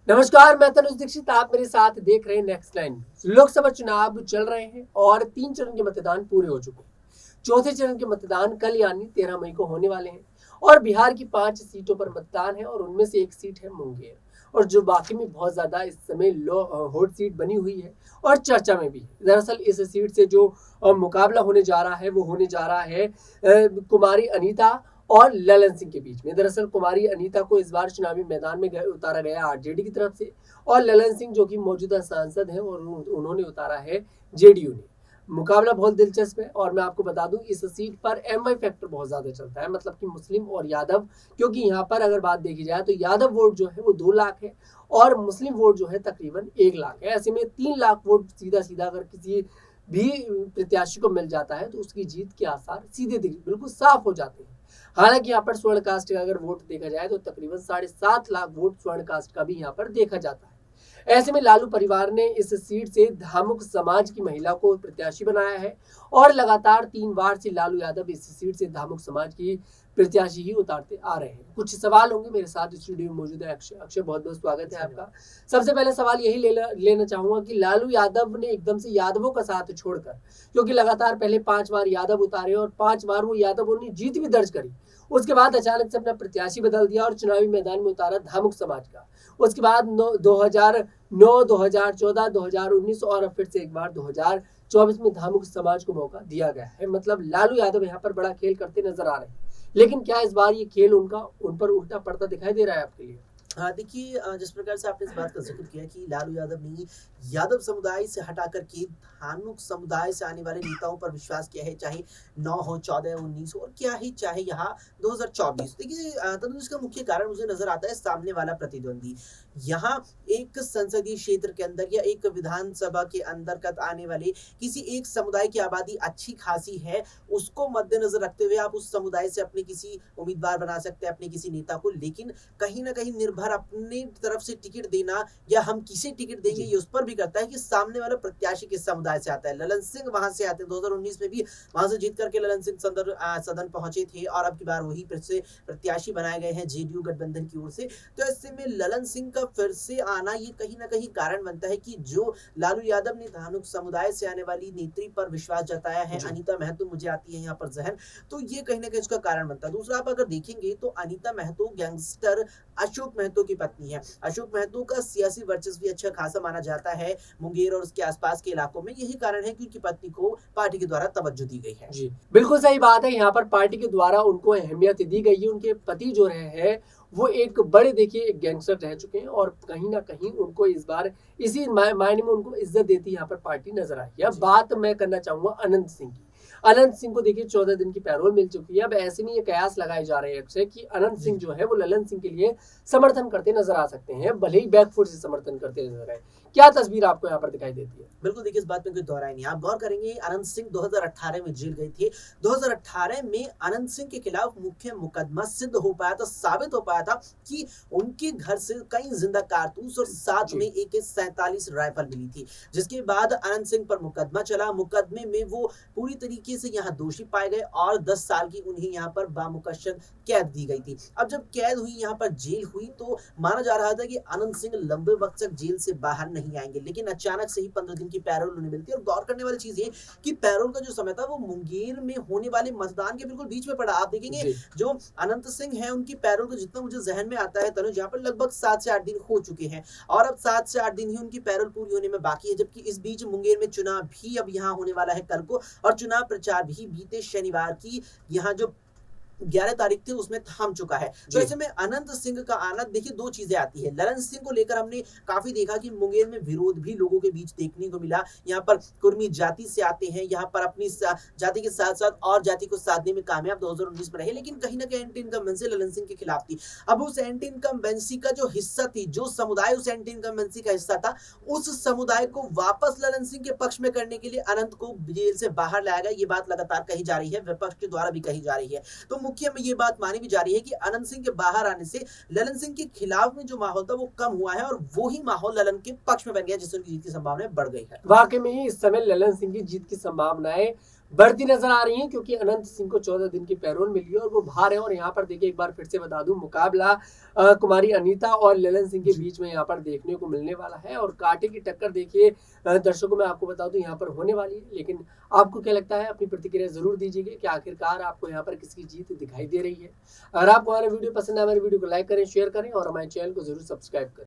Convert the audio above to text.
नमस्कार, मैं तनुज दीक्षित। आप मेरे साथ देख रहे हैं नेक्स्ट लाइन। लोकसभा चुनाव चल रहे हैं और 3 चरण के मतदान पूरे हो चुके हैं। चौथे चरण के मतदान कल यानी 13 मई को होने वाले हैं और बिहार की 5 सीटों पर मतदान है और उनमें से एक सीट है मुंगेर, और जो बाकी में बहुत ज्यादा इस समय हॉट सीट बनी हुई है और चर्चा में भी है। दरअसल इस सीट से जो मुकाबला होने जा रहा है वो होने जा रहा है कुमारी अनीता और ललन सिंह के बीच में। दरअसल कुमारी अनीता को इस बार चुनावी मैदान में उतारा गया आरजेडी की तरफ से, और ललन सिंह जो कि मौजूदा सांसद हैं और उन्होंने उतारा है जेडीयू ने। मुकाबला बहुत दिलचस्प है और मैं आपको बता दूं इस सीट पर एमवाई फैक्टर बहुत ज्यादा चलता है, मतलब कि मुस्लिम और यादव, क्योंकि यहाँ पर अगर बात देखी जाए तो यादव वोट जो है वो 2 लाख है और मुस्लिम वोट जो है तकरीबन 1 लाख है। ऐसे में 3 लाख वोट सीधा सीधा अगर किसी भी प्रत्याशी को मिल जाता है तो उसकी जीत के आसार सीधे बिल्कुल साफ हो जाते हैं। हालांकि यहाँ पर स्वर्ण कास्ट का अगर वोट देखा जाए तो तकरीबन 7.5 लाख वोट स्वर्ण कास्ट का भी यहाँ पर देखा जाता है। ऐसे में लालू परिवार ने इस सीट से धामुक समाज की महिला को प्रत्याशी बनाया है और लगातार 3 बार से लालू यादव इस सीट से धामुक समाज की प्रत्याशी ही उतारते आ रहे हैं। कुछ सवाल होंगे। मेरे साथ स्टूडियो में मौजूद है अक्षय। अक्षय, बहुत बहुत स्वागत है आपका। सबसे पहले सवाल यही लेना चाहूंगा कि लालू यादव ने एकदम से यादवों का साथ छोड़कर, क्योंकि लगातार पहले 5 बार यादव उतारे और 5 बार वो यादवों ने जीत भी दर्ज करी, उसके बाद अचानक से अपना प्रत्याशी बदल दिया और चुनावी मैदान में उतारा धामुक समाज का। उसके बाद 2009, 2014, 2019 और फिर से एक बार 2024 में धामुक समाज को मौका दिया गया है। मतलब लालू यादव यहाँ पर बड़ा खेल करते नजर आ रहे हैं, लेकिन क्या इस बार ये खेल उन पर उल्टा पड़ता दिखाई दे रहा है आपके लिए? हाँ, देखिए, जिस प्रकार से आपने इस बात का ज़िक्र किया कि लालू यादव ने यादव समुदाय से हटा कर के धानुक समुदाय से आने वाले नेताओं पर विश्वास किया है, चाहे 9 हो, 14 हो, 19 हो और क्या ही चाहे यहाँ 2024। देखिए, तनुज, इसका मुख्य कारण मुझे नज़र आता है सामने वाला प्रतिद्वंदी। यहाँ एक संसदीय क्षेत्र के अंदर या एक विधानसभा के अंतर्गत आने वाले किसी एक समुदाय की आबादी अच्छी खासी है, उसको मद्देनज़र रखते हुए आप उस समुदाय से अपने किसी उम्मीदवार बना सकते हैं, अपने किसी नेता को। लेकिन कहीं न कहीं निर्भर अपनी तरफ से टिकट देना या हम किसे टिकट देंगे ये उस पर भी करता है कि सामने वाला प्रत्याशी किस समुदाय से आता है। ललन सिंह वहां से आते हैं, 2019 में भी वहां से जीत करके ललन सिंह सदन पहुंचे थे और अब की बार वही फिर से प्रत्याशी बनाए गए हैं जेडीयू गठबंधन की ओर से। तो ऐसे में ललन सिंह का फिर से आना ये कहीं ना कहीं कारण बनता है कि जो लालू यादव ने धानुक समुदाय से आने वाली नेत्री पर विश्वास जताया है, अनीता महतो मुझे आती है यहाँ पर जहन, तो ये कहीं ना कहीं इसका कारण बनता है। दूसरा, आप अगर देखेंगे तो अनीता महतो गैंगस्टर अशोक महतो की पत्नी है। अशोक महतो का सियासी वर्चस्व भी अच्छा खासा माना जाता है मुंगेर और उसके आसपास के इलाकों में। यही कारण है कि उनकी पत्नी को पार्टी के द्वारा तवज्जो दी गई है। जी, बिल्कुल सही बात है। यहाँ पर पार्टी के द्वारा उनको अहमियत दी गई है। उनके पति जो रहे हैं वो एक बड़े, देखिए, एक गैंगस्टर रह चुके हैं और कहीं ना कहीं उनको इस बार इसी मायने में उनको इज्जत देती यहाँ पर पार्टी नजर आई है। अब बात मैं करना चाहूंगा अनंत सिंह की। अनंत सिंह को देखिए 14 दिन की पैरोल मिल चुकी है। अब ऐसे में ये कयास लगाए जा रहे हैं अक्षय कि अनंत सिंह जो है वो ललन सिंह के लिए समर्थन करते नजर आ सकते हैं, भले ही बैकफुट से समर्थन करते नजर आए। क्या तस्वीर आपको यहाँ पर दिखाई देती है? बिल्कुल, देखिए, इस बात में कोई दोहराई नहीं। आप गौर करेंगे, अनंत सिंह 2018 में जेल गए थे। 2018 में अनंत सिंह के खिलाफ मुख्य मुकदमा सिद्ध हो पाया था, साबित हो पाया था कि उनके घर से कई जिंदा कारतूस और साथ में AK-47 राइफल मिली थी। जिसके बाद अनंत सिंह पर मुकदमा चला। मुकदमे में वो पूरी तरीके से यहाँ दोषी पाए गए और 10 साल की उन्हें यहाँ पर बामुकशद कैद दी गई थी। अब जब कैद हुई, यहाँ पर जेल हुई, तो माना जा रहा था कि अनंत सिंह लंबे वक्त तक जेल से बाहर नहीं आएंगे, लेकिन अचानक से ही 15 दिन की पैरोल उन्हें मिलती है। और गौर करने वाली चीज ये कि पैरोल का जो समय था वो मुंगेर में होने वाले मतदान के बिल्कुल बीच में पड़ा। आप देखेंगे जो अनंत सिंह है उनकी पैरोल का जितना मुझे जहन में आता है तनुज, यहाँ पर लगभग 7 से 8 दिन हो चुके हैं और अब 7 से 8 दिन ही उनकी पैरोल पूरी होने में बाकी है। जबकि इस बीच मुंगेर में चुनाव भी अब यहाँ होने वाला है कल को, और चुनाव प्रचार भी बीते शनिवार की यहाँ जो 11 तारीख थी उसमें थम चुका है। तो ऐसे में अनंत सिंह का आना, देखिए, 2 चीजें आती है। ललन सिंह को लेकर हमने काफी देखा कि मुंगेर में विरोध भी लोगों के बीच देखने को मिला। यहाँ पर कुर्मी जाति से आते हैं, यहाँ पर अपनी जाति के साथ साथ और जाति को साधने में कामयाब 2019 में रहे, लेकिन कहीं ना कहीं एंटी इनकम्बेंसी ललन सिंह के खिलाफ थी। अब उस एंटी इनकम्बेंसी का जो हिस्सा थी, जो समुदाय उस एंटी इनकम्बेंसी का हिस्सा था, उस समुदाय को वापस ललन सिंह के पक्ष में करने के लिए अनंत को जेल से बाहर लाया गया। ये बात लगातार कही जा रही है, विपक्ष के द्वारा भी कही जा रही है। तो मुख्य में ये बात मानी भी जा रही है कि अनंत सिंह के बाहर आने से ललन सिंह के खिलाफ में जो माहौल था वो कम हुआ है और वो ही माहौल ललन के पक्ष में बन गया, जिससे उनकी जीत की संभावना बढ़ गई है। वाकई में ही इस समय ललन सिंह की जीत की संभावनाएं बढ़ती नजर आ रही हैं, क्योंकि अनंत सिंह को 14 दिन की पैरोल मिली है और वो बाहर है। और यहाँ पर देखिए, एक बार फिर से बता दूं, मुकाबला कुमारी अनीता और ललन सिंह के बीच में यहाँ पर देखने को मिलने वाला है। और कांटे की टक्कर देखिए दर्शकों, मैं आपको बता दूं यहाँ पर होने वाली है। लेकिन आपको क्या लगता है, अपनी प्रतिक्रिया जरूर दीजिएगा कि आखिरकार आपको यहाँ पर किसकी जीत दिखाई दे रही है। अगर आपको हमारा वीडियो पसंद है, हमारे वीडियो को लाइक करें, शेयर करें और हमारे चैनल को जरूर सब्सक्राइब करें।